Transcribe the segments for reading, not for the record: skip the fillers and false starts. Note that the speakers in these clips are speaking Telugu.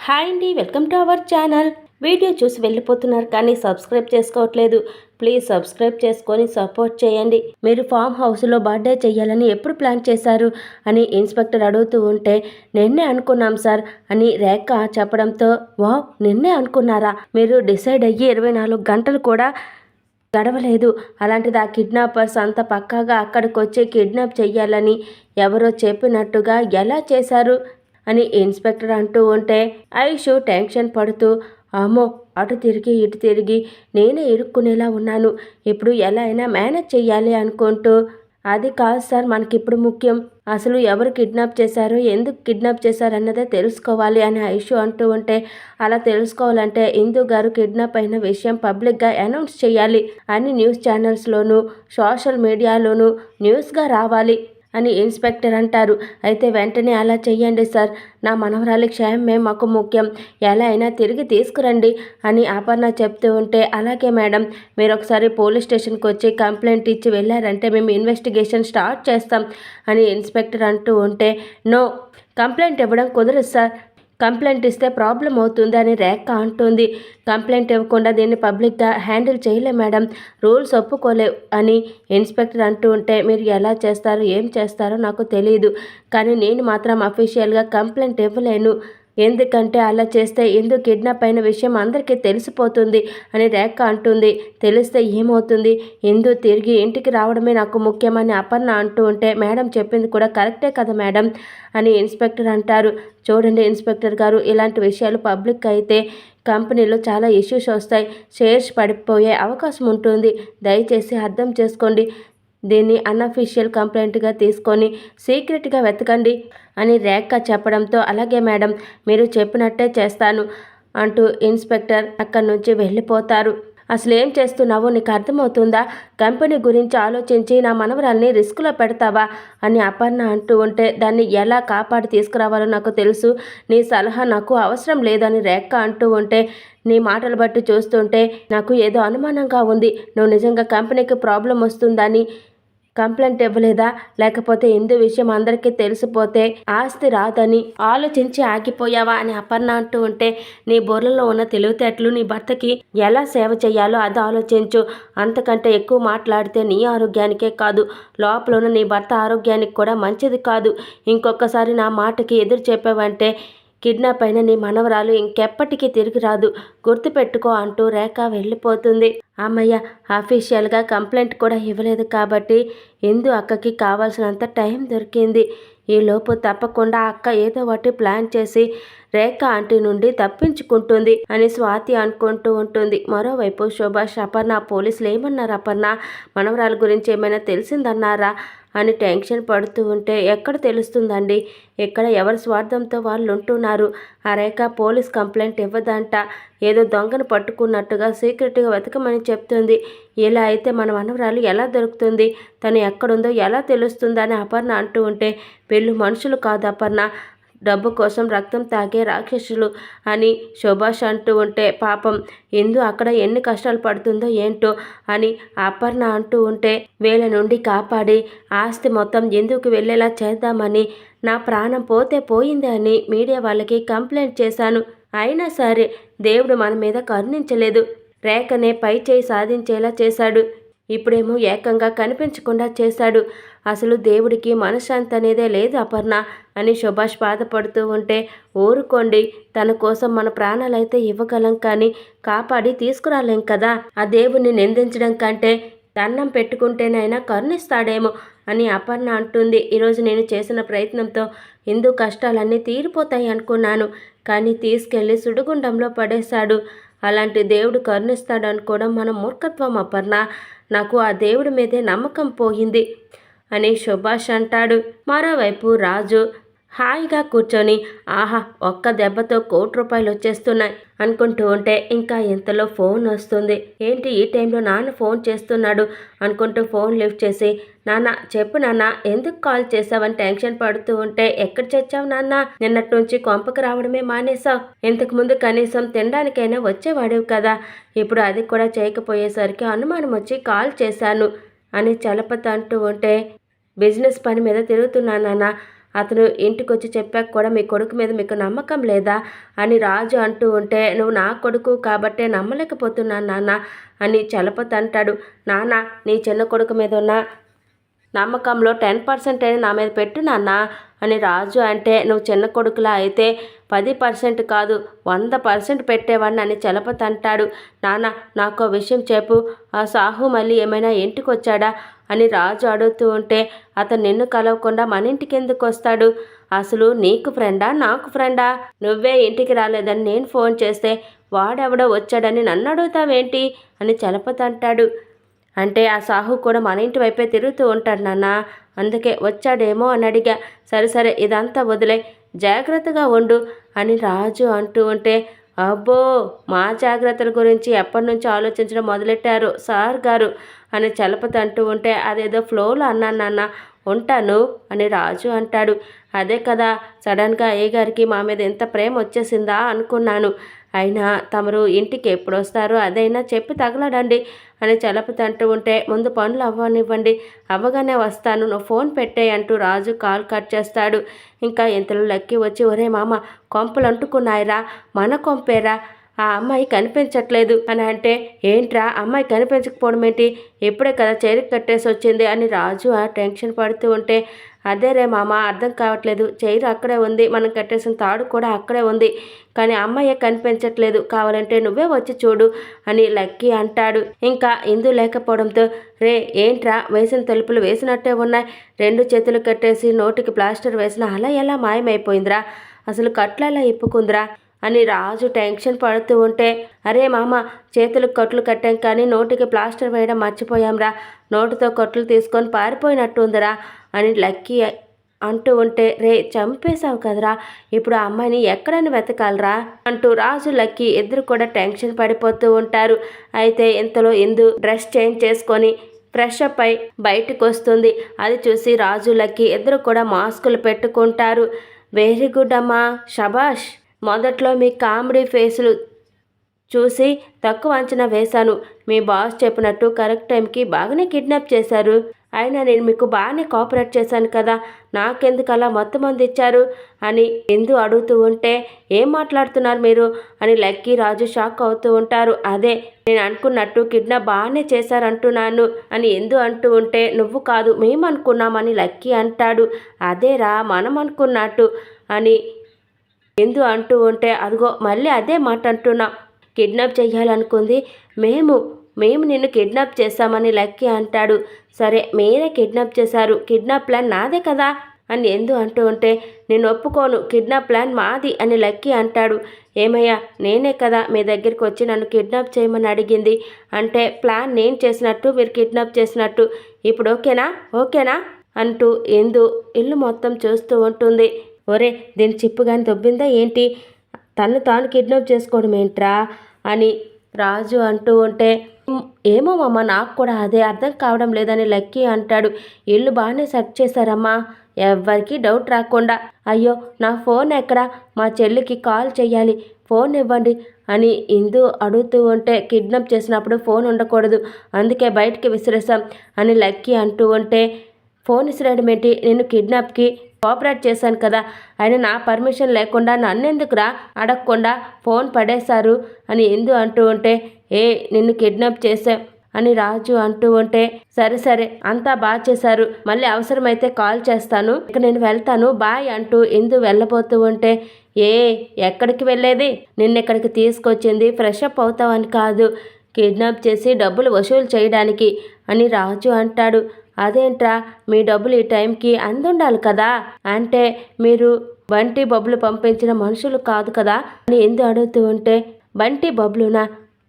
హాయ్ అండి, welcome to our channel. Video చూసి వెళ్ళిపోతున్నారు కానీ సబ్స్క్రైబ్ చేసుకోవట్లేదు. ప్లీజ్ సబ్స్క్రైబ్ చేసుకొని సపోర్ట్ చేయండి. మీరు ఫామ్ హౌస్లో బర్త్డే చేయాలని ఎప్పుడు ప్లాన్ చేశారు అని ఇన్స్పెక్టర్ అడుగుతూ ఉంటే, నిన్నే అనుకున్నాం సార్ అని రేఖ చెప్పడంతో, వావ్, నిన్నే అనుకున్నారా? మీరు డిసైడ్ అయ్యి 24 గంటలు కూడా గడవలేదు. అలాంటిది ఆ కిడ్నాపర్స్ అంత పక్కాగా అక్కడికి వచ్చి కిడ్నాప్ చెయ్యాలని ఎవరో చెప్పినట్టుగా ఎలా చేశారు అని ఇన్స్పెక్టర్ అంటూ ఉంటే, ఐషు టెన్షన్ పడుతూ, అమ్మో, అటు తిరిగి ఇటు తిరిగి నేనే ఇరుక్కునేలా ఉన్నాను, ఇప్పుడు ఎలా అయినా మేనేజ్ చెయ్యాలి అనుకుంటూ, అది కాదు సార్ మనకిప్పుడు ముఖ్యం, అసలు ఎవరు కిడ్నాప్ చేశారో ఎందుకు కిడ్నాప్ చేశారన్నదే తెలుసుకోవాలి అని ఐషు అంటూ ఉంటే, అలా తెలుసుకోవాలంటే ఇందు గారు కిడ్నాప్ అయిన విషయం పబ్లిక్గా అనౌన్స్ చేయాలి, అన్ని న్యూస్ ఛానల్స్లోనూ సోషల్ మీడియాలోనూ న్యూస్గా రావాలి అని ఇన్స్పెక్టర్ అంటారు. అయితే వెంటనే అలా చెయ్యండి సార్, నా మనవరాలి క్షేమమే మాకు ముఖ్యం, ఎలా అయినా తిరిగి తీసుకురండి అని అపర్ణ చెప్తూ ఉంటే, అలాగే మేడం, మీరు ఒకసారి పోలీస్ స్టేషన్కి వచ్చి కంప్లైంట్ ఇచ్చి వెళ్ళారంటే మేము ఇన్వెస్టిగేషన్ స్టార్ట్ చేస్తాం అని ఇన్స్పెక్టర్ అంటూ ఉంటే, నో, కంప్లైంట్ ఇవ్వడం కుదరదు సార్, కంప్లైంట్ ఇస్తే ప్రాబ్లం అవుతుంది అని రేఖ అంటుంది. కంప్లైంట్ ఇవ్వకుండా దీన్ని పబ్లిక్గా హ్యాండిల్ చేయలే మేడం, రూల్స్ ఒప్పుకోలేవు అని ఇన్స్పెక్టర్ అంటూ ఉంటే, మీరు ఎలా చేస్తారో ఏం చేస్తారో నాకు తెలియదు, కానీ నేను మాత్రం అఫీషియల్గా కంప్లైంట్ ఇవ్వలేను, ఎందుకంటే అలా చేస్తే ఎందుకు కిడ్నాప్ అయిన విషయం అందరికీ తెలిసిపోతుంది అని రేఖ అంటుంది. తెలిస్తే ఏమవుతుంది, ఎందు తిరిగి ఇంటికి రావడమే నాకు ముఖ్యమని అపర్ణ అంటూ ఉంటే, మేడం చెప్పింది కూడా కరెక్టే కదా మేడం అని ఇన్స్పెక్టర్ అంటారు. చూడండి ఇన్స్పెక్టర్ గారు, ఇలాంటి విషయాలు పబ్లిక్ అయితే కంపెనీలో చాలా ఇష్యూస్ వస్తాయి, షేర్స్ పడిపోయే అవకాశం ఉంటుంది, దయచేసి అర్థం చేసుకోండి, దీన్ని అన్అఫీషియల్ కంప్లైంట్గా తీసుకొని సీక్రెట్గా వెతకండి అని రేఖ చెప్పడంతో, అలాగే మేడం, మీరు చెప్పినట్టే చేస్తాను అంటూ ఇన్స్పెక్టర్ అక్కడి నుంచి వెళ్ళిపోతారు. అసలు ఏం చేస్తున్నావో నీకు అర్థమవుతుందా? కంపెనీ గురించి ఆలోచించి నా మనవరాల్ని రిస్క్లో పెడతావా అని అపర్ణ అంటూ ఉంటే, దాన్ని ఎలా కాపాడి తీసుకురావాలో నాకు తెలుసు, నీ సలహా నాకు అవసరం లేదని రేఖ అంటూ ఉంటే, నీ మాటలు బట్టి చూస్తుంటే నాకు ఏదో అనుమానంగా ఉంది, నువ్వు నిజంగా కంపెనీకి ప్రాబ్లం వస్తుందని కంప్లైంట్ ఇవ్వలేదా, లేకపోతే ఇందు విషయం అందరికీ తెలిసిపోతే ఆస్తి రాదని ఆలోచించి ఆగిపోయావా అని అపర్ణ అంటూ ఉంటే, నీ బుర్రలో ఉన్న తెలివితేటలు నీ భర్తకి ఎలా సేవ చేయాలో అది ఆలోచించు, అంతకంటే ఎక్కువ మాట్లాడితే నీ ఆరోగ్యానికే కాదు, లోపల ఉన్న నీ భర్త ఆరోగ్యానికి కూడా మంచిది కాదు, ఇంకొకసారి నా మాటకి ఎదురు చెప్పావంటే కిడ్నాప్ అయిన నీ మనవరాలు ఇంకెప్పటికీ తిరిగి రాదు, గుర్తుపెట్టుకో అంటూ రేఖ వెళ్ళిపోతుంది. అమ్మయ్య, అఫీషియల్గా కంప్లైంట్ కూడా ఇవ్వలేదు కాబట్టి ఇందు అక్కకి కావాల్సినంత టైం దొరికింది. ఈలోపు తప్పకుండా అక్క ఏదో ఒకటి ప్లాన్ చేసి రేఖ ఆంటీ నుండి తప్పించుకుంటుంది అని స్వాతి అనుకుంటూ ఉంటుంది. మరోవైపు సుభాష్, అపర్ణ, పోలీసులు ఏమన్నారు అపర్ణ, మనవరాల గురించి ఏమైనా తెలిసిందన్నారా అని టెన్షన్ పడుతూ ఉంటే, ఎక్కడ తెలుస్తుందండి, ఇక్కడ ఎవరి స్వార్థంతో వాళ్ళు ఉంటున్నారు, ఆ రేఖ పోలీస్ కంప్లైంట్ ఇవ్వదంట, ఏదో దొంగను పట్టుకున్నట్టుగా సీక్రెట్గా వెతకమని చెప్తుంది, ఇలా అయితే మన మనవరాలు ఎలా దొరుకుతుంది, తను ఎక్కడుందో ఎలా తెలుస్తుందని అపర్ణ అంటూ ఉంటే, వీళ్ళు మనుషులు కాదు అపర్ణ, డబ్బు కోసం రక్తం తాగే రాక్షసులు అని సుభాష్ అంటూ ఉంటే, పాపం ఇందు అక్కడ ఎన్ని కష్టాలు పడుతుందో ఏంటో అని అపర్ణ అంటూ ఉంటే, వీళ్ళ నుండి కాపాడి ఆస్తి మొత్తం ఎందుకు వెళ్ళేలా చేద్దామని నా ప్రాణం పోతే పోయింది అని మీడియా వాళ్ళకి కంప్లైంట్ చేశాను, అయినా సరే దేవుడు మన మీద కరుణించలేదు, రేఖనే పై చేయి సాధించేలా చేశాడు, ఇప్పుడేమో ఏకంగా కనిపించకుండా చేశాడు, అసలు దేవుడికి మనశ్శాంతి అనేదే లేదు అపర్ణ అని సుభాష్ బాధపడుతూ ఉంటే, ఊరుకోండి, తన కోసం మన ప్రాణాలైతే ఇవ్వగలం కానీ కాపాడి తీసుకురాలేం కదా, ఆ దేవుణ్ణి నిందించడం కంటే దండం పెట్టుకుంటేనైనా కరుణిస్తాడేమో అని అపర్ణ అంటుంది. ఈరోజు నేను చేసిన ప్రయత్నంతో హిందూ కష్టాలన్నీ తీరిపోతాయి అనుకున్నాను, కానీ తీసుకెళ్ళి సుడిగుండంలో పడేశాడు, అలాంటి దేవుడు కరుణిస్తాడు అనుకోవడం మన మూర్ఖత్వం అపర్ణ, నాకు ఆ దేవుడి మీదే నమ్మకం పోయింది అని సుభాష్ అంటాడు. మరోవైపు రాజు హాయిగా కూర్చొని, ఆహా, ఒక్క దెబ్బతో ₹1,00,00,000 వచ్చేస్తున్నాయి అనుకుంటూ ఉంటే, ఇంకా ఇంతలో ఫోన్ వస్తుంది. ఏంటి ఈ టైంలో నాన్న ఫోన్ చేస్తున్నాడు అనుకుంటూ ఫోన్ లిఫ్ట్ చేసి, నాన్న చెప్పు నాన్న, ఎందుకు కాల్ చేసావని టెన్షన్ పడుతూ ఉంటే, ఎక్కడ చచ్చావు నాన్న, నిన్నటి నుంచి కొంపకు రావడమే మానేసావు, ఇంతకుముందు కనీసం తినడానికైనా వచ్చేవాడివి కదా, ఇప్పుడు అది కూడా చేయకపోయేసరికి అనుమానం వచ్చి కాల్ చేశాను అని చలపతి అంటూ ఉంటే, బిజినెస్ పని మీద తిరుగుతున్నాను నాన్న, అతను ఇంటికొచ్చి చెప్పాక కూడా మీ కొడుకు మీద మీకు నమ్మకం లేదా అని రాజు అంటూ ఉంటే, నువ్వు నా కొడుకు కాబట్టే నమ్మలేకపోతున్నాను నాన్న అని చలపతి అంటాడు. నాన్న, నీ చిన్న కొడుకు మీద ఉన్న నమ్మకంలో 10% అయినా నా మీద పెట్టు నాన్న అని రాజు అంటే, నువ్వు చిన్న కొడుకులా అయితే 10% కాదు 100% పెట్టేవాడిని అని చలపతి అంటాడు. నాన్న, నాకో విషయం చెప్పు, ఆ సాహు మళ్ళీ ఏమైనా ఇంటికి వచ్చాడా అని రాజు అడుగుతూ ఉంటే, అతను నిన్ను కలవకుండా మన ఇంటికి ఎందుకు వస్తాడు? అసలు నీకు ఫ్రెండా నాకు ఫ్రెండా? నువ్వే ఇంటికి రాలేదని నేను ఫోన్ చేస్తే వాడెవడో వచ్చాడని నన్ను అడుగుతావేంటి అని చలపతి అంటాడు. అంటే ఆ సాహు కూడా మన ఇంటి వైపే తిరుగుతూ ఉంటాడు నాన్న, అందుకే వచ్చాడేమో అని అడిగా. సరే సరే, ఇదంతా వదిలే, జాగ్రత్తగా ఉండు అని రాజు అంటూ ఉంటే, అబ్బో, మా జాగ్రత్తల గురించి ఎప్పటి నుంచి ఆలోచించడం మొదలెట్టారు సార్ గారు అని చలపతి అంటూ ఉంటే, అదేదో ఫ్లోలో అన్నాను నాన్న, ఉంటాను అని రాజు అంటాడు. అదే కదా, సడన్గా అయ్యగారికి మా మీద ఎంత ప్రేమ వచ్చేసిందా అనుకున్నాను. అయినా తమరు ఇంటికి ఎప్పుడు వస్తారో అదైనా చెప్పి తగలడండి అని చలపతి అంటూ ఉంటే, ముందు పనులు అవ్వనివ్వండి, అవ్వగానే వస్తాను, నువ్వు ఫోన్ పెట్టేయి అంటూ రాజు కాల్ కట్ చేస్తాడు. ఇంకా ఇంతలో లక్కీ వచ్చి, ఒరే మామ, కొంపలు అంటుకున్నాయిరా, మన కొంపేరా, ఆ అమ్మాయి కనిపించట్లేదు అని అంటే, ఏంట్రా అమ్మాయి కనిపించకపోవడం ఏంటి, ఇప్పుడే కదా చైర్కి కట్టేసి వచ్చింది అని రాజు ఆ టెన్షన్ పడుతూ ఉంటే, అదే రే మామ, అర్థం కావట్లేదు, చైర్ అక్కడే ఉంది, మనం కట్టేసిన తాడు కూడా అక్కడే ఉంది, కానీ అమ్మాయి కనిపించట్లేదు, కావాలంటే నువ్వే వచ్చి చూడు అని లక్కీ అంటాడు. ఇంకా ఇందు లేకపోవడంతో, రే ఏంట్రా, వేసిన తలుపులు వేసినట్టే ఉన్నాయి, 2 చేతులు కట్టేసి నోటికి ప్లాస్టర్ వేసిన అలా ఎలా మాయమైపోయిందిరా, అసలు కట్లలా ఇప్పుకుందిరా అని రాజు టెన్షన్ పడుతూ ఉంటే, అరే మామ, చేతులకు కట్లు కట్టాం కానీ నోటికి ప్లాస్టర్ వేయడం మర్చిపోయాంరా, నోటితో కట్లు తీసుకొని పారిపోయినట్టుందిరా అని లక్కీ అంటూ ఉంటే, రే చంపేశావు కదరా, ఇప్పుడు ఆ అమ్మాయిని ఎక్కడని వెతకాలరా అంటూ రాజు లక్కీ ఇద్దరు కూడా టెన్షన్ పడిపోతూ ఉంటారు. అయితే ఇంతలో ఇందు డ్రెస్ చేంజ్ చేసుకొని ఫ్రెష్ అప్ అయి బయటకు వస్తుంది. అది చూసి రాజు లక్కీ ఇద్దరు కూడా మాస్కులు పెట్టుకుంటారు. వెరీ గుడ్ అమ్మా, షబాష్, మొదట్లో మీ కామెడీ ఫేసులు చూసి తక్కువ అంచనా వేశాను, మీ బాస్ చెప్పినట్టు కరెక్ట్ టైంకి బాగానే కిడ్నాప్ చేశారు, అయినా నేను మీకు బాగానే కోఆపరేట్ చేశాను కదా, నాకెందుకు అలా మొత్తం మంది ఇచ్చారు అని ఎందు అడుగుతూ ఉంటే, ఏం మాట్లాడుతున్నారు మీరు అని లక్కీ రాజు షాక్ అవుతూ ఉంటారు. అదే నేను అనుకున్నట్టు కిడ్నాప్ బాగానే చేశారంటున్నాను అని ఎందు అంటూ ఉంటే, నువ్వు కాదు మేము అనుకున్నామని లక్కీ అంటాడు. అదేరా మనం అనుకున్నట్టు అని ఎందు అంటూ ఉంటే, అదిగో మళ్ళీ అదే మాట అంటున్నా, కిడ్నాప్ చెయ్యాలనుకుంది మేము నిన్ను కిడ్నాప్ చేశామని లక్కీ అంటాడు. సరే మీరే కిడ్నాప్ చేశారు, కిడ్నాప్ ప్లాన్ నాదే కదా అని ఎందు అంటూ ఉంటే, నేను ఒప్పుకోను, కిడ్నాప్ ప్లాన్ మాది అని లక్కీ అంటాడు. ఏమయ్యా, నేనే కదా మీ దగ్గరికి వచ్చి నన్ను కిడ్నాప్ చేయమని అడిగింది, అంటే ప్లాన్ నేను చేసినట్టు మీరు కిడ్నాప్ చేసినట్టు, ఇప్పుడు ఓకేనా అంటూ ఎందు ఇల్లు మొత్తం చూస్తూ ఉంటుంది. ఒరే, దీని చిప్పు కానీ దొబ్బిందా ఏంటి, తను తాను కిడ్నాప్ చేసుకోవడం ఏంట్రా అని రాజు అంటూ ఉంటే, ఏమో మామ, నాకు కూడా అదే అర్థం కావడం లేదని లక్కీ అంటాడు. ఇల్లు బాగానే సెట్ చేశారమ్మా, ఎవ్వరికీ డౌట్ రాకుండా. అయ్యో, నా ఫోన్ ఎక్కడా, మా చెల్లికి కాల్ చెయ్యాలి, ఫోన్ ఇవ్వండి అని ఇందు అడుగుతూ ఉంటే, కిడ్నాప్ చేసినప్పుడు ఫోన్ ఉండకూడదు, అందుకే బయటికి విసిరేసాం అని లక్కీ అంటూ ఉంటే, ఫోన్ విసిరేయడం ఏంటి, నేను కిడ్నాప్కి కోఆపరేట్ చేశాను కదా, ఆయన నా పర్మిషన్ లేకుండా నన్నెందుకురా అడగకుండా ఫోన్ పడేశారు అని ఎందు అంటూ ఉంటే, నిన్ను కిడ్నాప్ చేశాం అని రాజు అంటూ ఉంటే, సరే అంతా బాగా చేశారు, మళ్ళీ అవసరమైతే కాల్ చేస్తాను, ఇక నేను వెళ్తాను, బాయ్ అంటూ ఎందు వెళ్ళబోతూ ఉంటే, ఎక్కడికి వెళ్ళేది, నిన్నెక్కడికి తీసుకొచ్చింది ఫ్రెష్ అప్ అవుతావని కాదు, కిడ్నాప్ చేసి డబ్బులు వసూలు చేయడానికి అని రాజు అంటాడు. అదేంట్రా, మీ డబ్బులు ఈ టైంకి అందుండాలి కదా, అంటే మీరు బంటి బబ్బులు పంపించిన మనుషులు కాదు కదా అని ఎందు అడుగుతూ ఉంటే, బంటి బబ్బులునా,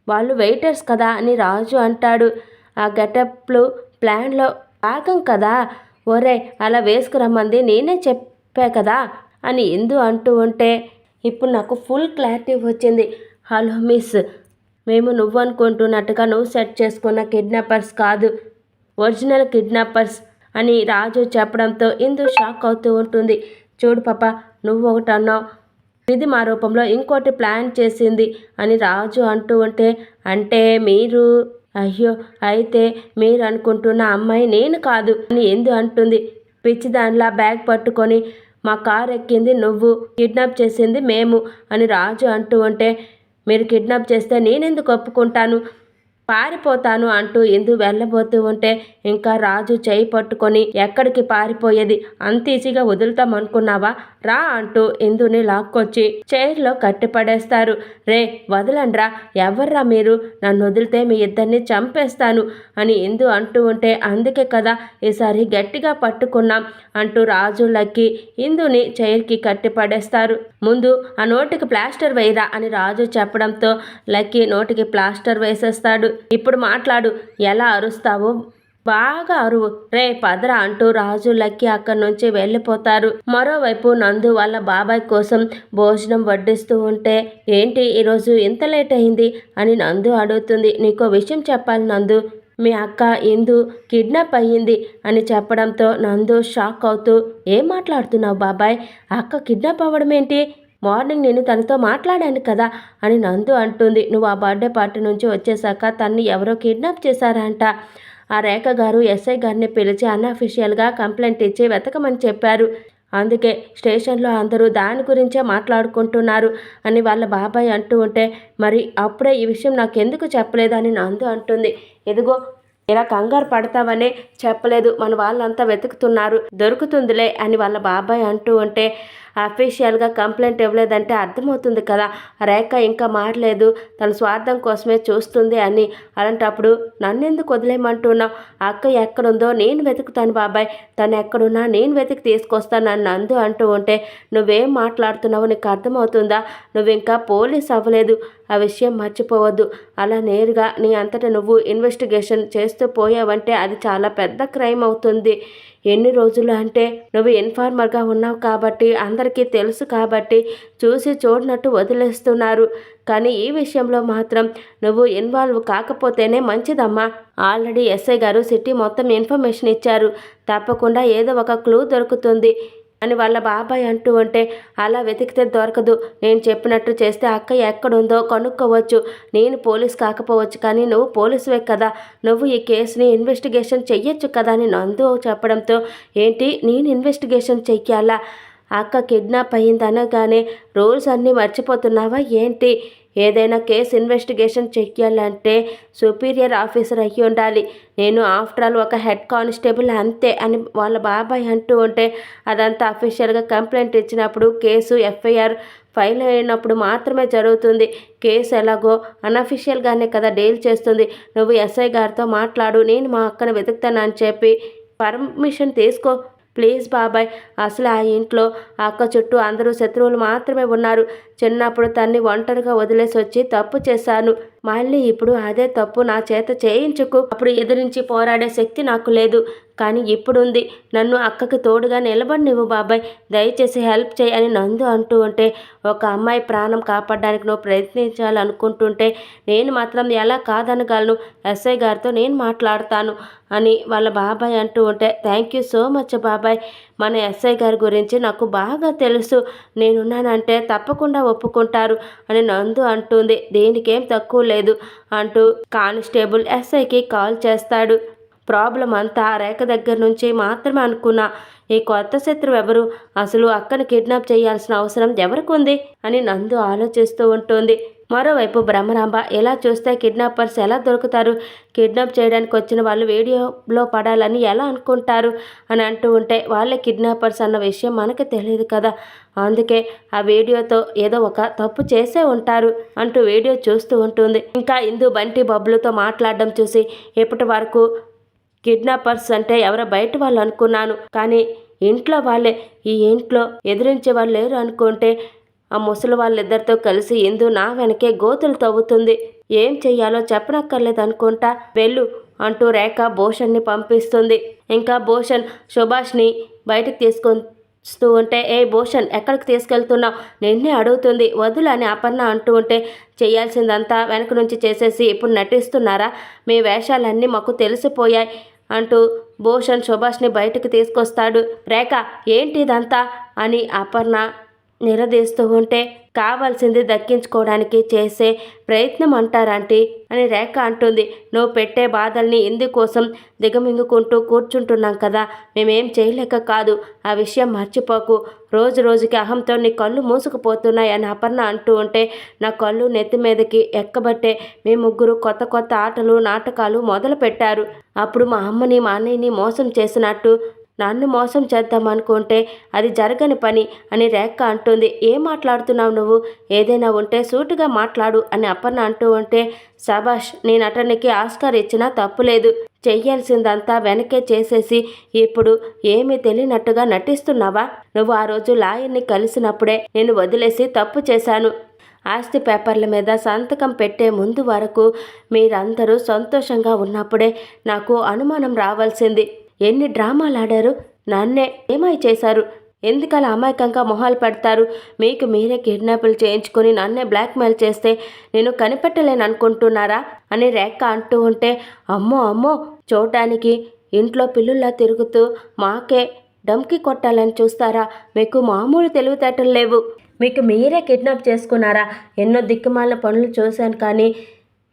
వాళ్ళు వెయిటర్స్ కదా అని రాజు అంటాడు. ఆ గెటప్లు ప్లాన్లో భాగం కదా, ఒరే అలా వేసుకురమ్మంది నేనే చెప్పా కదా అని ఎందు అంటూ ఉంటే, ఇప్పుడు నాకు ఫుల్ క్లారిటీ వచ్చింది. హలో మిస్, మేము నువ్వు అనుకుంటున్నట్టుగా నువ్వు సెట్ చేసుకున్న కిడ్నాపర్స్ కాదు, ఒరిజినల్ కిడ్నాపర్స్ అని రాజు చెప్పడంతో ఇందు షాక్ అవుతూ ఉంటుంది. చూడు పాప, నువ్వు ఒకటి అన్నావు, ఇది మా రూపంలో ఇంకోటి ప్లాన్ చేసింది అని రాజు అంటూ ఉంటే, అంటే మీరు, అయ్యో అయితే మీరు అనుకుంటున్న అమ్మాయి నేను కాదు అని ఎందు అంటుంది. పిచ్చిదానిలా బ్యాగ్ పట్టుకొని మా కారు ఎక్కింది నువ్వు, కిడ్నాప్ చేసింది మేము అని రాజు అంటూ ఉంటే, మీరు కిడ్నాప్ చేస్తే నేనెందుకు ఒప్పుకుంటాను, పారిపోతాను అంటూ ఇందు వెళ్ళబోతూ ఉంటే ఇంకా రాజు చేయి పట్టుకొని ఎక్కడికి పారిపోయేది, అంత ఈజీగా వదులుతామనుకున్నావా, రా అంటూ ఇందుని లాక్కొచ్చి చైర్లో కట్టిపడేస్తారు. రే వదలండ్రా, ఎవర్రా మీరు, నన్ను వదిలితే మీ ఇద్దరిని చంపేస్తాను అని ఇందు అంటూ ఉంటే, అందుకే కదా ఈసారి గట్టిగా పట్టుకున్నాం అంటూ రాజు లక్కి ఇందుని చైర్కి కట్టిపడేస్తారు. ముందు ఆ నోటికి ప్లాస్టర్ వేయరా అని రాజు చెప్పడంతో లక్కీ నోటికి ప్లాస్టర్ వేసేస్తాడు. ఇప్పుడు మాట్లాడు, ఎలా అరుస్తావో బాగా అరువు, రే పదరా అంటూ రాజు లక్కీ అక్కడి నుంచి వెళ్ళిపోతారు. మరోవైపు నందు వాళ్ళ బాబాయ్ కోసం భోజనం వడ్డిస్తూ ఉంటే, ఏంటి ఈరోజు ఇంత లేట్ అయింది అని నందు అడుగుతుంది. నీకో విషయం చెప్పాలి నందు, మీ అక్క ఇందు కిడ్నాప్ అయ్యింది అని చెప్పడంతో నందు షాక్ అవుతూ, ఏం మాట్లాడుతున్నావు బాబాయ్, అక్క కిడ్నాప్ అవ్వడం ఏంటి, మార్నింగ్ నేను తనతో మాట్లాడాను కదా అని నందు అంటుంది. నువ్వు ఆ బర్త్డే పార్టీ నుంచి వచ్చేసాక తన్ని ఎవరో కిడ్నాప్ చేశారంట. ఆ రేఖ గారు ఎస్ఐ గారిని పిలిచి అన్అఫీషియల్గా కంప్లైంట్ ఇచ్చి వెతకమని చెప్పారు. అందుకే స్టేషన్లో అందరూ దాని గురించే మాట్లాడుకుంటున్నారు అని వాళ్ళ బాబాయ్ అంటూ ఉంటే, మరి అప్పుడే ఈ విషయం నాకెందుకు చెప్పలేదు అని నందు అంటుంది. ఇదిగో ఇలా కంగారు పడతావనే చెప్పలేదు, మన వాళ్ళంతా వెతుకుతున్నారు, దొరుకుతుందిలే అని వాళ్ళ బాబాయ్ అంటూ ఉంటే, అఫీషియల్గా కంప్లైంట్ ఇవ్వలేదంటే అర్థమవుతుంది కదా, రేఖ ఇంకా మారలేదు, తన స్వార్థం కోసమే చూస్తుంది అని. అలాంటప్పుడు నన్నెందుకు వదిలేయమంటున్నావు, అక్క ఎక్కడుందో నేను వెతుకుతాను బాబాయ్, తను ఎక్కడున్నా నేను వెతికి తీసుకొస్తాను అని నందు అంటూ ఉంటే, నువ్వేం మాట్లాడుతున్నావు నీకు అర్థమవుతుందా, నువ్వు ఇంకా పోలీస్ అవ్వలేదు, ఆ విషయం మర్చిపోవద్దు, అలా నేరుగా నీ అంతటా నువ్వు ఇన్వెస్టిగేషన్ చేస్తూ పోయావంటే అది చాలా పెద్ద క్రైమ్ అవుతుంది. ఎన్ని రోజులు అంటే నువ్వు ఇన్ఫార్మర్గా ఉన్నావు కాబట్టి అందరికీ తెలుసు కాబట్టి చూసి చూడనట్టు వదిలేస్తున్నారు. కానీ ఈ విషయంలో మాత్రం నువ్వు ఇన్వాల్వ్ కాకపోతేనే మంచిదమ్మా. ఆల్రెడీ ఎస్ఐ గారు సిటీ మొత్తం ఇన్ఫర్మేషన్ ఇచ్చారు, తప్పకుండా ఏదో ఒక క్లూ దొరుకుతుంది అని వాళ్ళ బాబాయ్ అంటూ ఉంటే, అలా వెతికితే దొరకదు, నేను చెప్పినట్టు చేస్తే అక్క ఎక్కడుందో కనుక్కోవచ్చు, నేను పోలీస్ కాకపోవచ్చు కానీ నువ్వు పోలీసువే కదా, నువ్వు ఈ కేసుని ఇన్వెస్టిగేషన్ చెయ్యొచ్చు కదా అని నందు చెప్పడంతో, ఏంటి నేను ఇన్వెస్టిగేషన్ చెయ్యాలా, అక్క కిడ్నాప్ అయ్యిందనగానే రూల్స్ అన్నీ మర్చిపోతున్నావా ఏంటి, ఏదైనా కేసు ఇన్వెస్టిగేషన్ చెయ్యాలంటే సుపీరియర్ ఆఫీసర్ అయ్యి ఉండాలి, నేను ఆఫ్టర్ ఆల్ ఒక హెడ్ కానిస్టేబుల్ అంతే అని వాళ్ళ బాబాయ్ అంటూ ఉంటే, అదంతా అఫీషియల్గా కంప్లైంట్ ఇచ్చినప్పుడు కేసు ఎఫ్ఐఆర్ ఫైల్ అయినప్పుడు మాత్రమే జరుగుతుంది, కేసు ఎలాగో అన్అఫీషియల్గానే కదా డీల్ చేస్తుంది, నువ్వు ఎస్ఐ గారితో మాట్లాడు, నేను మా అక్కను వెతుకుతానని చెప్పి పర్మిషన్ తీసుకో ప్లీజ్ బాబాయ్, అసలు ఆ ఇంట్లో అక్క చుట్టూ అందరూ శత్రువులు మాత్రమే ఉన్నారు, చిన్నప్పుడు తన్ని ఒంటరిగా వదిలేసి వచ్చి తప్పు చేశాను, మళ్ళీ ఇప్పుడు అదే తప్పు నా చేత చేయించుకు, అప్పుడు ఎదిరించి పోరాడే శక్తి నాకు లేదు, కానీ ఇప్పుడుంది, నన్ను అక్కకి తోడుగా నిలబడినివ్వు బాబాయ్, దయచేసి హెల్ప్ చేయి అని నందు అంటూ ఉంటే, ఒక అమ్మాయి ప్రాణం కాపాడడానికి నువ్వు ప్రయత్నించాలనుకుంటుంటే నేను మాత్రం ఎలా కాదనగలను, ఎస్ఐ గారితో నేను మాట్లాడతాను అని వాళ్ళ బాబాయ్ అంటూ ఉంటే, థ్యాంక్ యూ సో మచ్ బాబాయ్, మన ఎస్ఐ గారి గురించి నాకు బాగా తెలుసు, నేనున్నానంటే తప్పకుండా ఒప్పుకుంటారు అని నందు అంటుంది. దేనికేం తక్కువ లేదు అంటూ కానిస్టేబుల్ ఎస్ఐకి కాల్ చేస్తాడు. ప్రాబ్లం అంతా రేఖ దగ్గర నుంచి మాత్రమే అనుకున్నా, ఈ కొత్త శత్రువు ఎవరు, అసలు అక్కను కిడ్నాప్ చేయాల్సిన అవసరం ఎవరికి ఉంది అని నందు ఆలోచిస్తూ ఉంటుంది. మరోవైపు బ్రహ్మరాంబ ఎలా చూస్తే కిడ్నాపర్స్ ఎలా దొరుకుతారు, కిడ్నాప్ చేయడానికి వచ్చిన వాళ్ళు వీడియోలో పడాలని ఎలా అనుకుంటారు అని అంటూ ఉంటే, వాళ్ళే కిడ్నాపర్స్ అన్న విషయం మనకు తెలియదు కదా, అందుకే ఆ వీడియోతో ఏదో ఒక తప్పు చేసే ఉంటారు అంటూ వీడియో చూస్తూ ఉంటుంది. ఇంకా ఇందు బంటి బబ్బులతో మాట్లాడడం చూసి, ఇప్పటి వరకు కిడ్నాపర్స్ అంటే ఎవరో బయట వాళ్ళు అనుకున్నాను, కానీ ఇంట్లో వాళ్ళే, ఈ ఇంట్లో ఎదిరించే వాళ్ళు లేరు అనుకుంటే ఆ ముసలి వాళ్ళిద్దరితో కలిసి ఇందు నా వెనకే గోతులు తవ్వుతుంది, ఏం చెయ్యాలో చెప్పనక్కర్లేదు అనుకుంటా, వెళ్ళు అంటూ రేఖ భూషణ్ని పంపిస్తుంది. ఇంకా భూషణ్ సుభాష్ని బయటకు తీసుకొస్తూ ఉంటే, ఏ భూషణ్ ఎక్కడికి తీసుకెళ్తున్నావు, నిన్నే అడుగుతుంది వదులు అని అపర్ణ అంటూ ఉంటే, చేయాల్సిందంతా వెనక నుంచి చేసేసి ఇప్పుడు నటిస్తున్నారా, మీ వేషాలన్నీ మాకు తెలిసిపోయాయి అంటూ భూషణ్ సుభాష్ని బయటకు తీసుకొస్తాడు. రేఖ ఏంటి ఇదంతా అని అపర్ణ నిలదీస్తూ ఉంటే కావాల్సింది దక్కించుకోవడానికి చేసే ప్రయత్నం అంటారాంటీ అని రేఖ అంటుంది. నువ్వు పెట్టే బాధల్ని ఇందుకోసం దిగమింగుకుంటూ కూర్చుంటున్నాం కదా, మేమేం చేయలేక కాదు, ఆ విషయం మర్చిపోకు. రోజు రోజుకి అహంతో నీ కళ్ళు మూసుకుపోతున్నాయి అని అపర్ణ అంటూ ఉంటే నా కళ్ళు నెత్తి మీదకి ఎక్కబట్టే మీ ముగ్గురు కొత్త కొత్త ఆటలు నాటకాలు మొదలు పెట్టారు. అప్పుడు మా అమ్మని మా అన్నయ్యని మోసం చేసినట్టు నన్ను మోసం చేద్దామనుకుంటే అది జరగని పని అని రేఖ అంటుంది. ఏం మాట్లాడుతున్నావు నువ్వు? ఏదైనా ఉంటే సూటిగా మాట్లాడు అని అపర్ణ అంటూ ఉంటే శభాష్, నీ నటనకి ఆస్కార్ ఇచ్చినా తప్పులేదు. చెయ్యాల్సిందంతా వెనకే చేసేసి ఇప్పుడు ఏమీ తెలియనట్టుగా నటిస్తున్నావా? నువ్వు ఆ రోజు లాయర్ని కలిసినప్పుడే నేను వదిలేసి తప్పు చేశాను. ఆస్తి పేపర్ల మీద సంతకం పెట్టే ముందు వరకు మీరందరూ సంతోషంగా ఉన్నప్పుడే నాకు అనుమానం రావాల్సింది. ఎన్ని డ్రామాలు ఆడారు, నన్నే ఏమై చేశారు? ఎందుకలా అమాయకంగా మొహాలు పెడతారు? మీకు మీరే కిడ్నాపులు చేయించుకొని నన్నే బ్లాక్మెయిల్ చేస్తే నేను కనిపెట్టలేను అనుకుంటున్నారా అని రేఖ అంటూ ఉంటే అమ్మో అమ్మో, చూడటానికి ఇంట్లో పిల్లుల్లా తిరుగుతూ మాకే డమ్కి కొట్టాలని చూస్తారా? మీకు మామూలు తెలివితేటలు లేవు. మీకు మీరే కిడ్నాప్ చేసుకున్నారా? ఎన్నో దిక్కుమాలిన పనులు చూశాను కానీ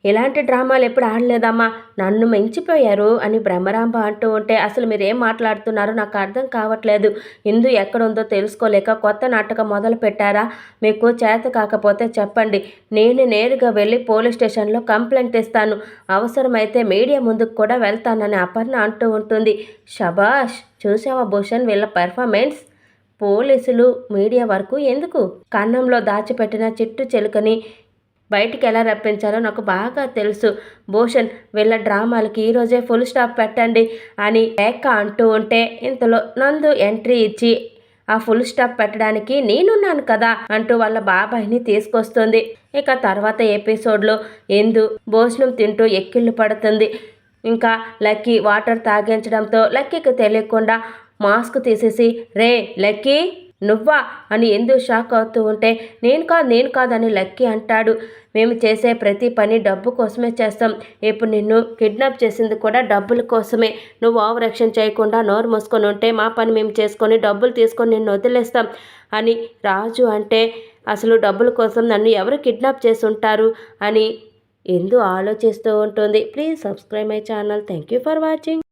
ఇలాంటి డ్రామాలు ఎప్పుడు ఆడలేదమ్మా, నన్ను మించిపోయారు అని బ్రహ్మరాంబ అంటూ ఉంటే అసలు మీరేం మాట్లాడుతున్నారో నాకు అర్థం కావట్లేదు. ఇందు ఎక్కడుందో తెలుసుకోలేక కొత్త నాటకం మొదలు పెట్టారా? మీకు చేత కాకపోతే చెప్పండి, నేను నేరుగా వెళ్ళి పోలీస్ స్టేషన్లో కంప్లైంట్ ఇస్తాను. అవసరమైతే మీడియా ముందుకు కూడా వెళ్తానని అపర్ణ అంటూ ఉంటుంది. శభాష్, చూసావా భూషణ్ వీళ్ళ పెర్ఫార్మెన్స్? పోలీసులు మీడియా వరకు ఎందుకు? కన్నంలో దాచిపెట్టిన చిట్టు చెలుకని బయటికి ఎలా రప్పించాలో నాకు బాగా తెలుసు. భూషణ్, వీళ్ళ డ్రామాలకి ఈరోజే ఫుల్ స్టాప్ పెట్టండి అని రేఖ అంటూ ఉంటే ఇంతలో నందు ఎంట్రీ ఇచ్చి ఆ ఫుల్ స్టాప్ పెట్టడానికి నేనున్నాను కదా అంటూ వాళ్ళ బాబాయిని తీసుకొస్తుంది. ఇక తర్వాత ఎపిసోడ్లో ఇందు భోజనం తింటూ ఎక్కిళ్ళు పడుతుంది. ఇంకా లక్కీ వాటర్ తాగించడంతో లక్కీకి తెలియకుండా మాస్క్ తీసేసి రే లక్కీ నువ్వా అని ఎందు షాక్ అవుతూ ఉంటే నేను కాదని లక్కీ అంటాడు. మేము చేసే ప్రతి పని డబ్బు కోసమే చేస్తాం. ఇప్పుడు నిన్ను కిడ్నాప్ చేసింది కూడా డబ్బుల కోసమే. నువ్వు ఓవర్ యాక్షన్ చేయకుండా నోరు మూసుకొని ఉంటే మా పని మేము చేసుకొని డబ్బులు తీసుకొని నిన్ను వదిలేస్తాం అని రాజు అంటే అసలు డబ్బుల కోసం నన్ను ఎవరు కిడ్నాప్ చేసి ఉంటారు అని ఎందు ఆలోచిస్తూ ఉంటుంది. Please subscribe my channel. Thank you for watching.